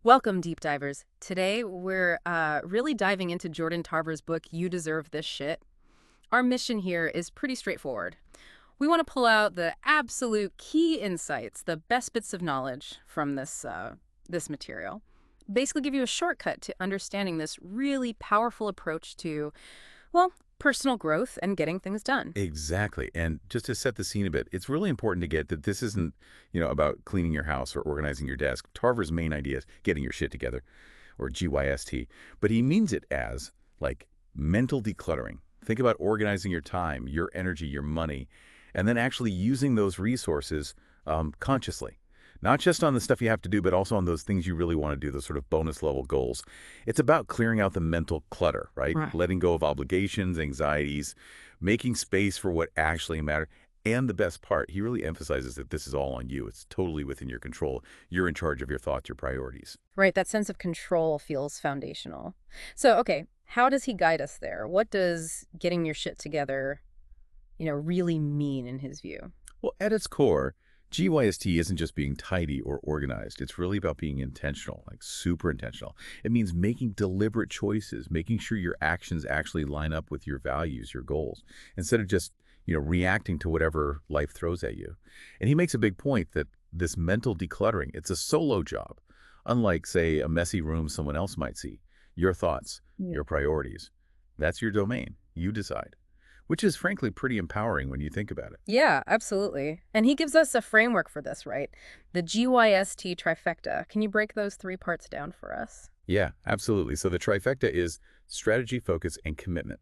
Welcome, deep divers. Today, we're really diving into Jordan Tarver's book, You Deserve This Shit. Our mission here is pretty straightforward. We want to pull out the absolute key insights, the best bits of knowledge from this material. Basically, give you a shortcut to understanding this really powerful approach to, well, personal growth and getting things done. Exactly. And just to set the scene a bit, it's really important to get that this isn't about cleaning your house or organizing your desk. Tarver's main idea is getting your shit together, or GYST. But he means it as, like, mental decluttering. Think about organizing your time, your energy, your money, and then actually using those resources consciously. Not just on the stuff you have to do, but also on those things you really want to do, those sort of bonus level goals. It's about clearing out the mental clutter, right? Right. Letting go of obligations, anxieties, making space for what actually matters. And the best part, he really emphasizes that this is all on you. It's totally within your control. You're in charge of your thoughts, your priorities. Right, that sense of control feels foundational. So, okay, how does he guide us there? What does getting your shit together, really mean in his view? Well, at its core, GYST isn't just being tidy or organized. It's really about being intentional, like super intentional. It means making deliberate choices, making sure your actions actually line up with your values, your goals, instead of just reacting to whatever life throws at you. And he makes a big point that this mental decluttering, it's a solo job. Unlike, say, a messy room someone else might see. Your thoughts, Yeah. your priorities, that's your domain. You decide. Which is frankly pretty empowering when you think about it. Yeah, absolutely. And he gives us a framework for this, right? The GYST trifecta. Can you break those three parts down for us? Yeah, absolutely. So the trifecta is strategy, focus, and commitment.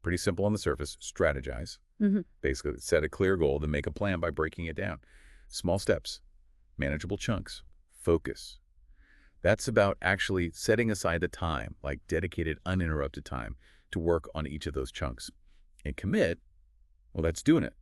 Pretty simple on the surface. Strategize. Hmm. Basically, set a clear goal, then make a plan by breaking it down. Small steps, manageable chunks, focus. That's about actually setting aside the time, like dedicated, uninterrupted time, to work on each of those chunks. And commit, well, that's doing it.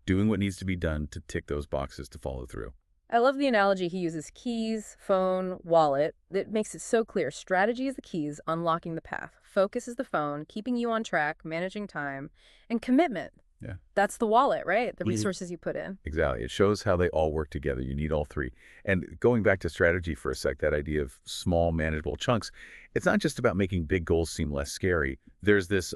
Doing what needs to be done to tick those boxes to follow through. I love the analogy he uses keys, phone, wallet. It makes it so clear. Strategy is the keys, unlocking the path. Focus is the phone, keeping you on track, managing time. And commitment. Yeah. That's the wallet, right? The Mhm. resources you put in. Exactly. It shows how they all work together. You need all three. And going back to strategy for a sec, that idea of small, manageable chunks, it's not just about making big goals seem less scary. There's this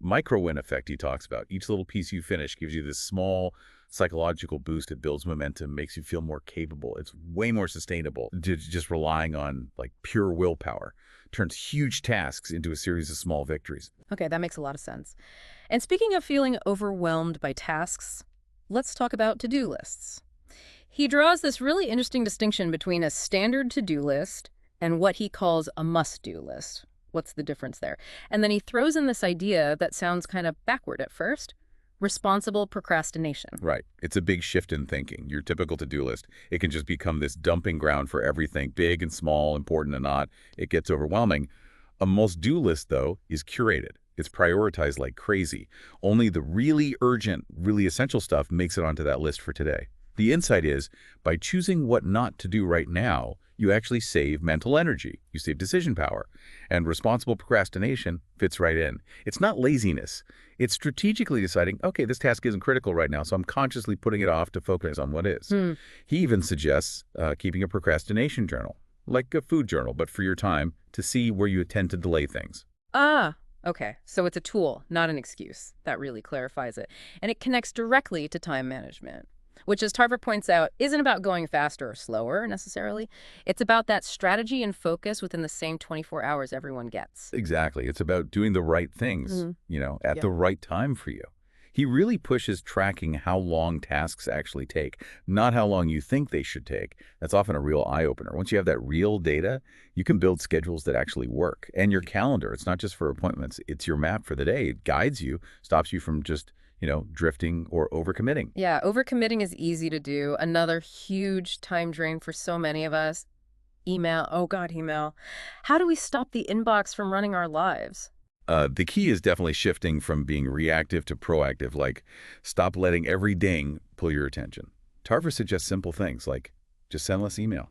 micro-win effect he talks about. Each little piece you finish gives you this small psychological boost. It builds momentum, makes you feel more capable. It's way more sustainable to just relying on like pure willpower. Turns huge tasks into a series of small victories. Okay, that makes a lot of sense. And speaking of feeling overwhelmed by tasks, let's talk about to-do lists. He draws this really interesting distinction between a standard to-do list and what he calls a must-do list. What's the difference there? And then he throws in this idea that sounds kind of backward at first, responsible procrastination. Right. It's a big shift in thinking. Your typical to-do list, it can just become this dumping ground for everything, big and small, important and not. It gets overwhelming. A must-do list, though, is curated. It's prioritized like crazy. Only the really urgent, really essential stuff makes it onto that list for today. The insight is, by choosing what not to do right now, you actually save mental energy. You save decision power. And responsible procrastination fits right in. It's not laziness. It's strategically deciding, okay, this task isn't critical right now, so I'm consciously putting it off to focus on what is. Hmm. He even suggests keeping a procrastination journal, like a food journal, but for your time, to see where you tend to delay things. Ah, okay. So it's a tool, not an excuse. That really clarifies it. And it connects directly to time management, which, as Tarver points out, isn't about going faster or slower necessarily. It's about that strategy and focus within the same 24 hours everyone gets. Exactly. It's about doing the right things, Mhm. at Yeah. the right time for you. He really pushes tracking how long tasks actually take, not how long you think they should take. That's often a real eye-opener. Once you have that real data, you can build schedules that actually work. And your calendar, it's not just for appointments. It's your map for the day. It guides you, stops you from just drifting or overcommitting. Yeah, overcommitting is easy to do. Another huge time drain for so many of us. Email. Oh, God, email. How do we stop the inbox from running our lives? The key is definitely shifting from being reactive to proactive, like stop letting every ding pull your attention. Tarver suggests simple things like just send less email.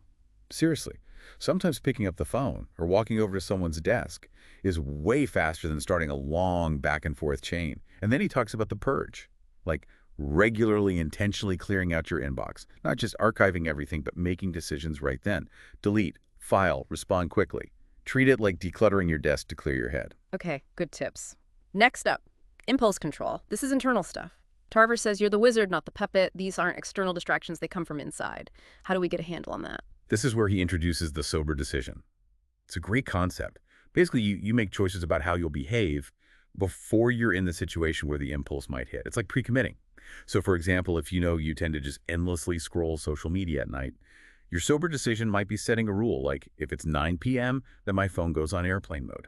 Seriously. Sometimes picking up the phone or walking over to someone's desk is way faster than starting a long back and forth chain. And then he talks about the purge, like regularly intentionally clearing out your inbox, not just archiving everything, but making decisions right then. Delete, file, respond quickly. Treat it like decluttering your desk to clear your head. Okay, good tips. Next up, impulse control. This is internal stuff. Tarver says you're the wizard, not the puppet. These aren't external distractions, they come from inside. How do we get a handle on that? This is where he introduces the sober decision. It's a great concept. Basically, you make choices about how you'll behave before you're in the situation where the impulse might hit. It's like pre-committing. So for example, if you know you tend to just endlessly scroll social media at night, your sober decision might be setting a rule, like if it's 9 p.m., then my phone goes on airplane mode.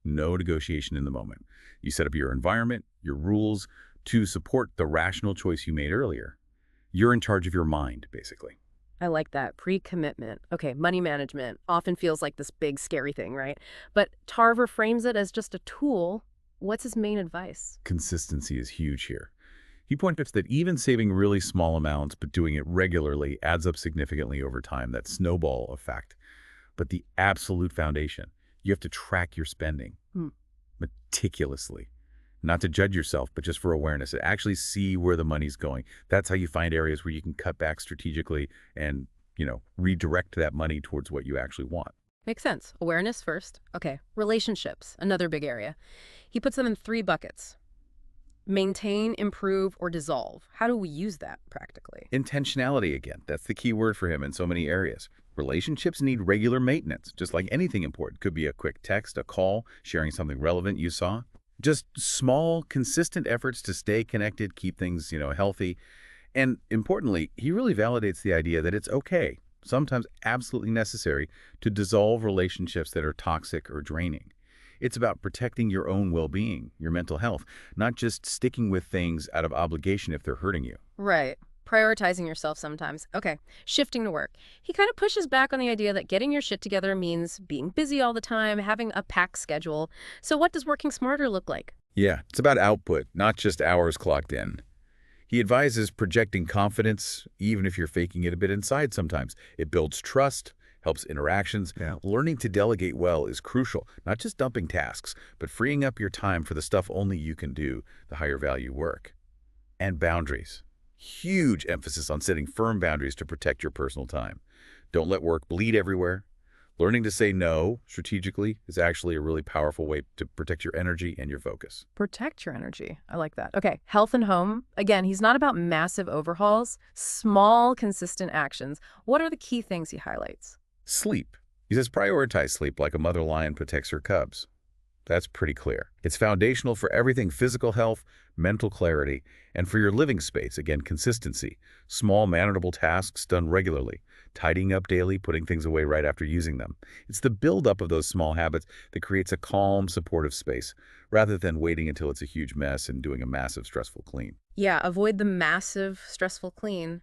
No negotiation in the moment. You set up your environment, your rules, to support the rational choice you made earlier. You're in charge of your mind, basically. I like that. Pre-commitment. Okay, money management often feels like this big, scary thing, right? But Tarver frames it as just a tool. What's his main advice? Consistency is huge here. He points out that even saving really small amounts but doing it regularly adds up significantly over time, that snowball effect. But the absolute foundation, you have to track your spending meticulously. Not to judge yourself, but just for awareness, to actually see where the money's going. That's how you find areas where you can cut back strategically and, redirect that money towards what you actually want. Makes sense. Awareness first. Okay, relationships, another big area. He puts them in 3 buckets. Maintain, improve, or dissolve. How do we use that practically? Intentionality again, that's the key word for him in so many areas. Relationships need regular maintenance, just like anything important. Could be a quick text, a call, sharing something relevant you saw. Just small, consistent efforts to stay connected, keep things, healthy. And importantly, he really validates the idea that it's okay, sometimes absolutely necessary, to dissolve relationships that are toxic or draining. It's about protecting your own well-being, your mental health, not just sticking with things out of obligation if they're hurting you. Right. Prioritizing yourself sometimes. Okay, shifting to work. He kind of pushes back on the idea that getting your shit together means being busy all the time, having a packed schedule. So what does working smarter look like? Yeah, it's about output, not just hours clocked in. He advises projecting confidence, even if you're faking it a bit inside sometimes. It builds trust, helps interactions. Yeah. Learning to delegate well is crucial, not just dumping tasks, but freeing up your time for the stuff only you can do, the higher value work. And boundaries. Huge emphasis on setting firm boundaries to protect your personal time. Don't let work bleed everywhere. Learning to say no strategically is actually a really powerful way to protect your energy and your focus. Protect your energy. I like that. Okay, health and home. Again, he's not about massive overhauls, small, consistent actions. What are the key things he highlights? Sleep. He says prioritize sleep like a mother lion protects her cubs. That's pretty clear. It's foundational for everything: physical health, mental clarity, and for your living space, again, consistency. Small, manageable tasks done regularly. Tidying up daily, putting things away right after using them. It's the buildup of those small habits that creates a calm, supportive space, rather than waiting until it's a huge mess and doing a massive, stressful clean. Yeah, avoid the massive, stressful clean.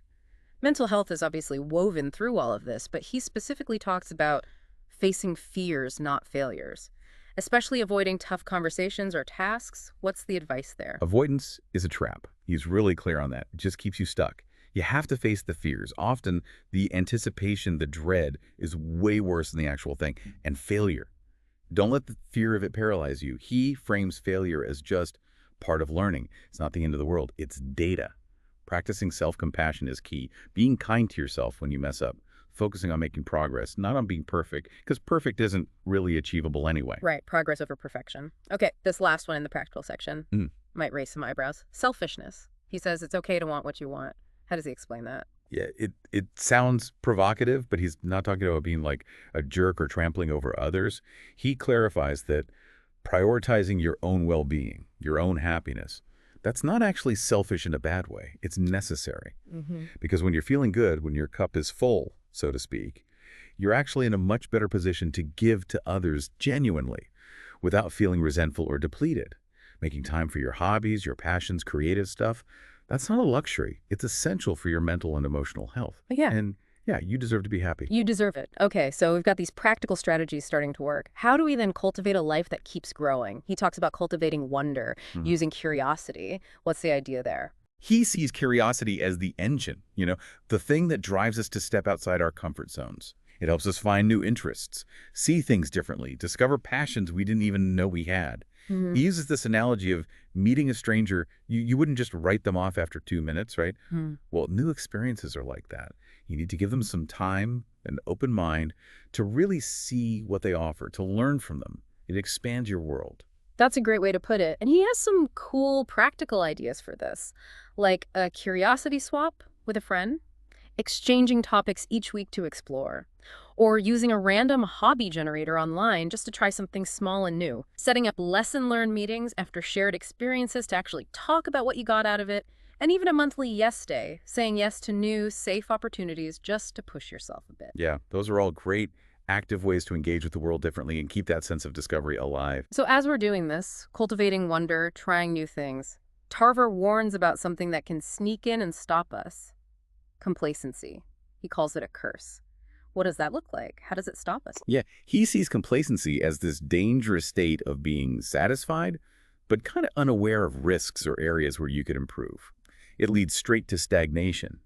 Mental health is obviously woven through all of this, but he specifically talks about facing fears, not failures. Especially avoiding tough conversations or tasks. What's the advice there? Avoidance is a trap. He's really clear on that. It just keeps you stuck. You have to face the fears. Often, the anticipation, the dread, is way worse than the actual thing. And failure. Don't let the fear of it paralyze you. He frames failure as just part of learning. It's not the end of the world. It's data. Practicing self-compassion is key. Being kind to yourself when you mess up. Focusing on making progress, not on being perfect, because perfect isn't really achievable anyway. Right, progress over perfection. Okay, this last one in the practical section might raise some eyebrows. Selfishness. He says it's okay to want what you want. How does he explain that? Yeah, it sounds provocative, but he's not talking about being like a jerk or trampling over others. He clarifies that prioritizing your own well-being, your own happiness, that's not actually selfish in a bad way. It's necessary. Because when you're feeling good, when your cup is full, so to speak, you're actually in a much better position to give to others genuinely without feeling resentful or depleted. Making time for your hobbies, your passions, creative stuff, that's not a luxury. It's essential for your mental and emotional health. Yeah. And yeah, you deserve to be happy. You deserve it. Okay, so we've got these practical strategies starting to work. How do we then cultivate a life that keeps growing? He talks about cultivating wonder, using curiosity. What's the idea there? He sees curiosity as the engine, the thing that drives us to step outside our comfort zones. It helps us find new interests, see things differently, discover passions we didn't even know we had. He uses this analogy of meeting a stranger. You wouldn't just write them off after 2 minutes, right? Well, new experiences are like that. You need to give them some time, an open mind, to really see what they offer, to learn from them. It expands your world. That's a great way to put it. And he has some cool practical ideas for this, like a curiosity swap with a friend, exchanging topics each week to explore, or using a random hobby generator online just to try something small and new, setting up lesson learned meetings after shared experiences to actually talk about what you got out of it, and even a monthly yes day, saying yes to new, safe opportunities just to push yourself a bit. Yeah, those are all great, active ways to engage with the world differently and keep that sense of discovery alive. So, as we're doing this, cultivating wonder, trying new things, Tarver warns about something that can sneak in and stop us: complacency. He calls it a curse. What does that look like? How does it stop us? Yeah, he sees complacency as this dangerous state of being satisfied, but kind of unaware of risks or areas where you could improve. It leads straight to stagnation.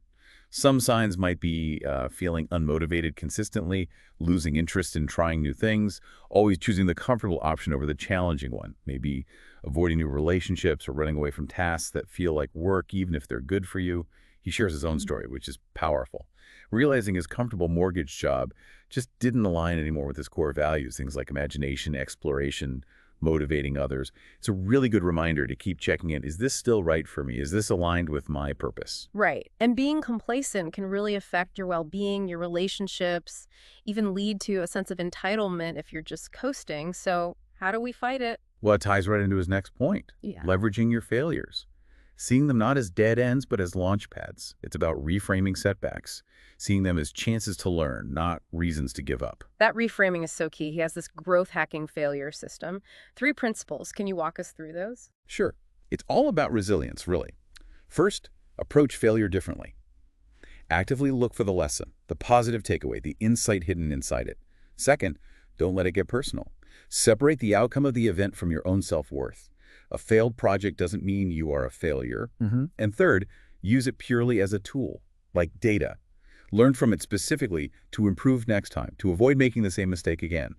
Some signs might be feeling unmotivated consistently, losing interest in trying new things, always choosing the comfortable option over the challenging one, maybe avoiding new relationships or running away from tasks that feel like work even if they're good for you. He shares his own story, which is powerful. Realizing his comfortable mortgage job just didn't align anymore with his core values, things like imagination, exploration, motivating others. It's a really good reminder to keep checking in. Is this still right for me? Is this aligned with my purpose? Right. And being complacent can really affect your well being, your relationships, even lead to a sense of entitlement if you're just coasting. So, how do we fight it? Well, it ties right into his next point, Yeah. leveraging your failures. Seeing them not as dead ends, but as launch pads. It's about reframing setbacks, seeing them as chances to learn, not reasons to give up. That reframing is so key. He has this growth hacking failure system. Three principles. Can you walk us through those? Sure, it's all about resilience, really. First, approach failure differently. Actively look for the lesson, the positive takeaway, the insight hidden inside it. Second, don't let it get personal. Separate the outcome of the event from your own self-worth. A failed project doesn't mean you are a failure. And third, use it purely as a tool, like data. Learn from it specifically to improve next time, to avoid making the same mistake again.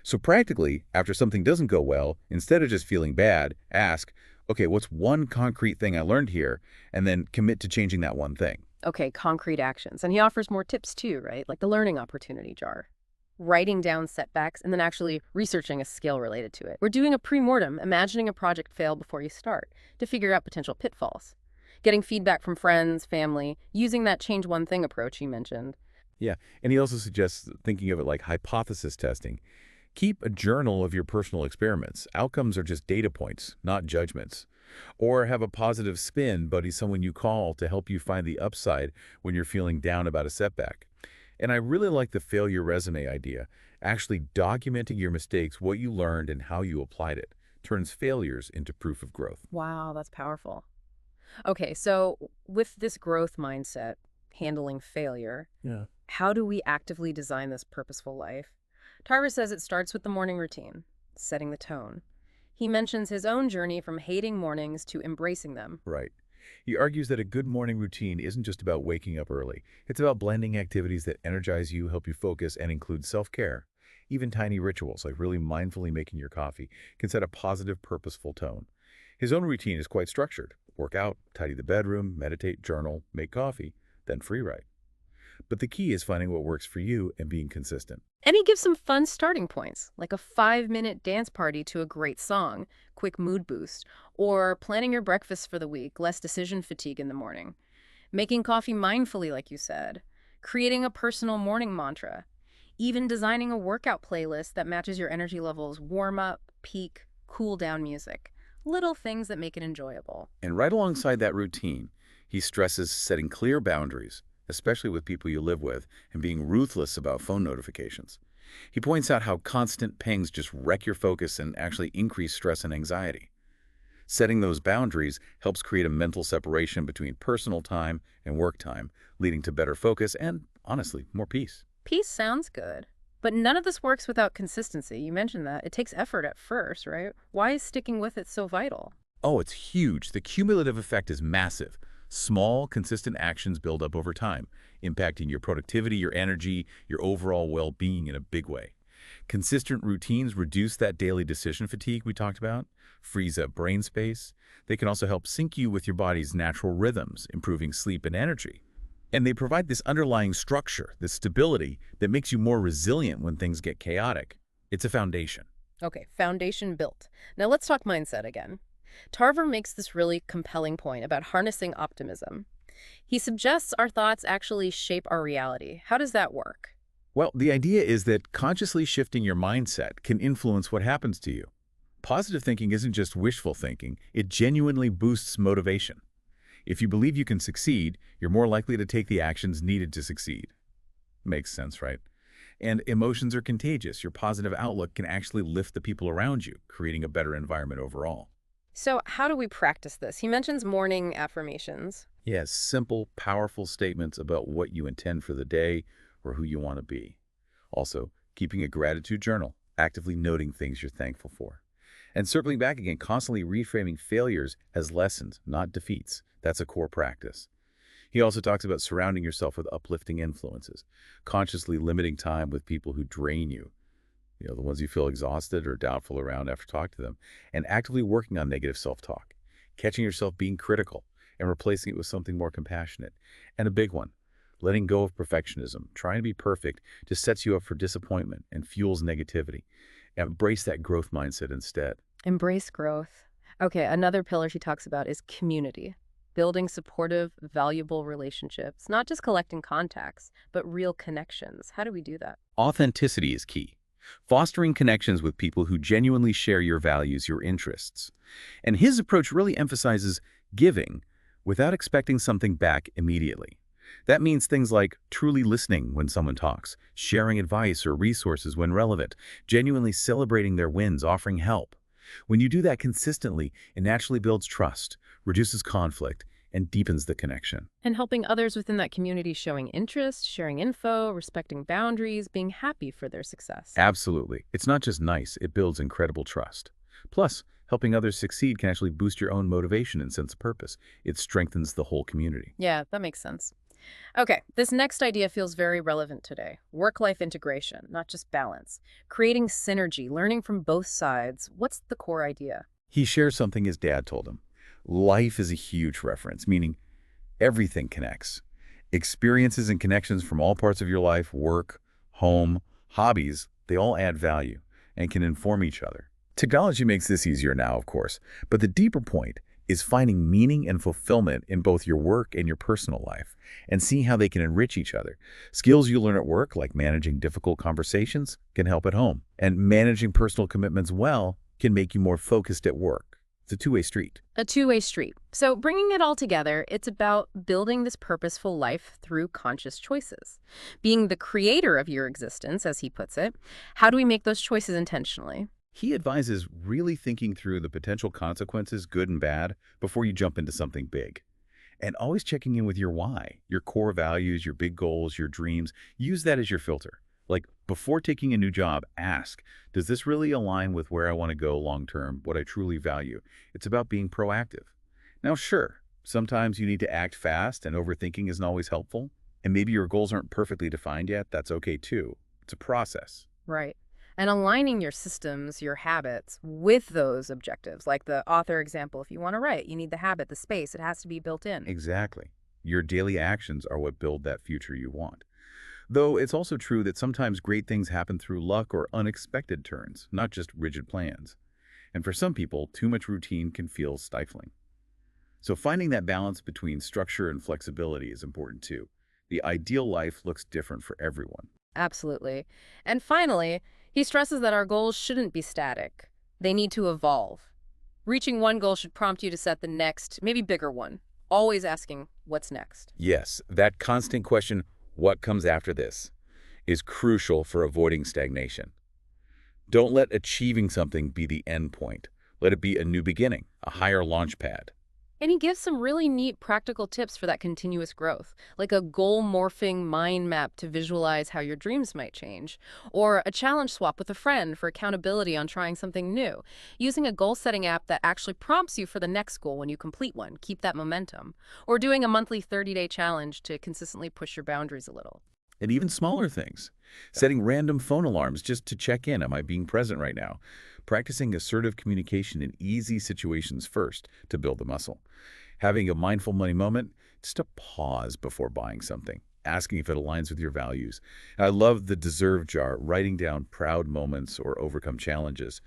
So practically, after something doesn't go well, instead of just feeling bad, ask, okay, what's one concrete thing I learned here? And then commit to changing that one thing. Okay, concrete actions. And he offers more tips too, right? Like the learning opportunity jar. Writing down setbacks and then actually researching a skill related to it. We're doing a pre-mortem, imagining a project fail before you start to figure out potential pitfalls. Getting feedback from friends, family, using that change one thing approach you mentioned. Yeah, and he also suggests thinking of it like hypothesis testing. Keep a journal of your personal experiments. Outcomes are just data points, not judgments. Or have a positive spin buddy, someone you call to help you find the upside when you're feeling down about a setback. And I really like the failure resume idea. Actually documenting your mistakes, what you learned, and how you applied it turns failures into proof of growth. Wow, that's powerful. Okay, so with this growth mindset, handling failure, Yeah. how do we actively design this purposeful life? Tarver says it starts with the morning routine, setting the tone. He mentions his own journey from hating mornings to embracing them. Right. He argues that a good morning routine isn't just about waking up early. It's about blending activities that energize you, help you focus, and include self-care. Even tiny rituals, like really mindfully making your coffee, can set a positive, purposeful tone. His own routine is quite structured. Work out, tidy the bedroom, meditate, journal, make coffee, then free write. But the key is finding what works for you and being consistent. And he gives some fun starting points, like a 5-minute dance party to a great song, quick mood boost, or planning your breakfast for the week, less decision fatigue in the morning. Making coffee mindfully, like you said. Creating a personal morning mantra. Even designing a workout playlist that matches your energy levels, warm up, peak, cool down music. Little things that make it enjoyable. And right alongside that routine, he stresses setting clear boundaries, especially with people you live with, and being ruthless about phone notifications. He points out how constant pings just wreck your focus and actually increase stress and anxiety. Setting those boundaries helps create a mental separation between personal time and work time, leading to better focus and, honestly, more peace. Peace sounds good. But none of this works without consistency. You mentioned that. It takes effort at first, right? Why is sticking with it so vital? Oh, it's huge. The cumulative effect is massive. Small, consistent actions build up over time, impacting your productivity, your energy, your overall well-being in a big way. Consistent routines reduce that daily decision fatigue we talked about, frees up brain space. They can also help sync you with your body's natural rhythms, improving sleep and energy. And they provide this underlying structure, this stability that makes you more resilient when things get chaotic. It's a foundation. Okay, foundation built. Now let's talk mindset again. Tarver makes this really compelling point about harnessing optimism. He suggests our thoughts actually shape our reality. How does that work? Well, the idea is that consciously shifting your mindset can influence what happens to you. Positive thinking isn't just wishful thinking, it genuinely boosts motivation. If you believe you can succeed, you're more likely to take the actions needed to succeed. Makes sense, right? And emotions are contagious. Your positive outlook can actually lift the people around you, creating a better environment overall. So, how do we practice this? He mentions morning affirmations. Yes, simple, powerful statements about what you intend for the day or who you want to be. Also, keeping a gratitude journal, actively noting things you're thankful for. And circling back again, constantly reframing failures as lessons, not defeats. That's a core practice. He also talks about surrounding yourself with uplifting influences, consciously limiting time with people who drain you, the ones you feel exhausted or doubtful around after talking to them, and actively working on negative self-talk, catching yourself being critical and replacing it with something more compassionate. And a big one, letting go of perfectionism. Trying to be perfect just sets you up for disappointment and fuels negativity. Embrace that growth mindset instead. Embrace growth. Okay, another pillar she talks about is community. Building supportive, valuable relationships, not just collecting contacts, but real connections. How do we do that? Authenticity is key. Fostering connections with people who genuinely share your values, your interests. And his approach really emphasizes giving without expecting something back immediately. That means things like truly listening when someone talks, sharing advice or resources when relevant, genuinely celebrating their wins, offering help. When you do that consistently, it naturally builds trust, reduces conflict, and deepens the connection. And helping others within that community showing interest, sharing info, respecting boundaries, being happy for their success. Absolutely. It's not just nice, it builds incredible trust. Plus, helping others succeed can actually boost your own motivation and sense of purpose. It strengthens the whole community. Yeah, that makes sense. Okay, this next idea feels very relevant today. Work-life integration, not just balance. Creating synergy, learning from both sides. What's the core idea? He shares something his dad told him. Life is a huge reference, meaning everything connects. Experiences and connections from all parts of your life, work, home, hobbies, they all add value and can inform each other. Technology makes this easier now, of course, but the deeper point is finding meaning and fulfillment in both your work and your personal life, and seeing how they can enrich each other. Skills you learn at work, like managing difficult conversations, can help at home. And managing personal commitments well can make you more focused at work. It's a two-way street. A two-way street. So bringing it all together, it's about building this purposeful life through conscious choices. Being the creator of your existence, as he puts it. How do we make those choices intentionally? He advises really thinking through the potential consequences, good and bad, before you jump into something big. And always checking in with your why, your core values, your big goals, your dreams. Use that as your filter. Like, before taking a new job, ask, does this really align with where I want to go long term, what I truly value? It's about being proactive. Now, sure, sometimes you need to act fast, and overthinking isn't always helpful. And maybe your goals aren't perfectly defined yet. That's okay too. It's a process. Right. And aligning your systems, your habits with those objectives, like the author example, if you want to write, you need the habit, the space, it has to be built in. Exactly. Your daily actions are what build that future you want. Though it's also true that sometimes great things happen through luck or unexpected turns, not just rigid plans. And for some people, too much routine can feel stifling. So finding that balance between structure and flexibility is important too. The ideal life looks different for everyone. Absolutely. And finally, he stresses that our goals shouldn't be static. They need to evolve. Reaching one goal should prompt you to set the next, maybe bigger one. Always asking, what's next? Yes, that constant question, what comes after this, is crucial for avoiding stagnation. Don't let achieving something be the end point. Let it be a new beginning, a higher launch pad. And he gives some really neat practical tips for that continuous growth, like a goal-morphing mind map to visualize how your dreams might change, or a challenge swap with a friend for accountability on trying something new, using a goal-setting app that actually prompts you for the next goal when you complete one, keep that momentum, or doing a monthly 30-day challenge to consistently push your boundaries a little. And even smaller things. Setting random phone alarms just to check in, am I being present right now? Practicing assertive communication in easy situations first to build the muscle. Having a mindful money moment, Just to pause before buying something, asking if it aligns with your values. And I love the deserve jar, writing down proud moments or overcome challenges,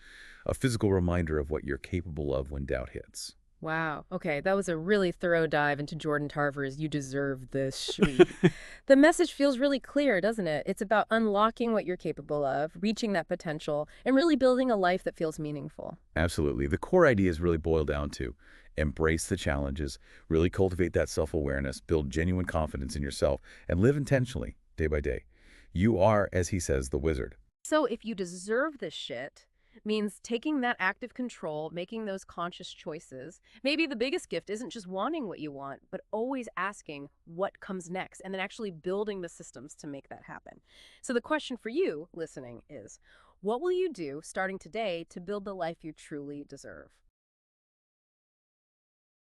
a physical reminder of what you're capable of when doubt hits. Wow. Okay, that was a really thorough dive into Jordan Tarver's You Deserve This suite. The message feels really clear, doesn't it? It's about unlocking what you're capable of, reaching that potential, and really building a life that feels meaningful. Absolutely. The core ideas really boil down to embrace the challenges, really cultivate that self-awareness, build genuine confidence in yourself, and live intentionally day by day. You are, as he says, the wizard. So if you deserve this shit, means taking that active control, making those conscious choices. Maybe the biggest gift isn't just wanting what you want, but always asking what comes next and then actually building the systems to make that happen. So the question for you listening is, what will you do starting today to build the life you truly deserve?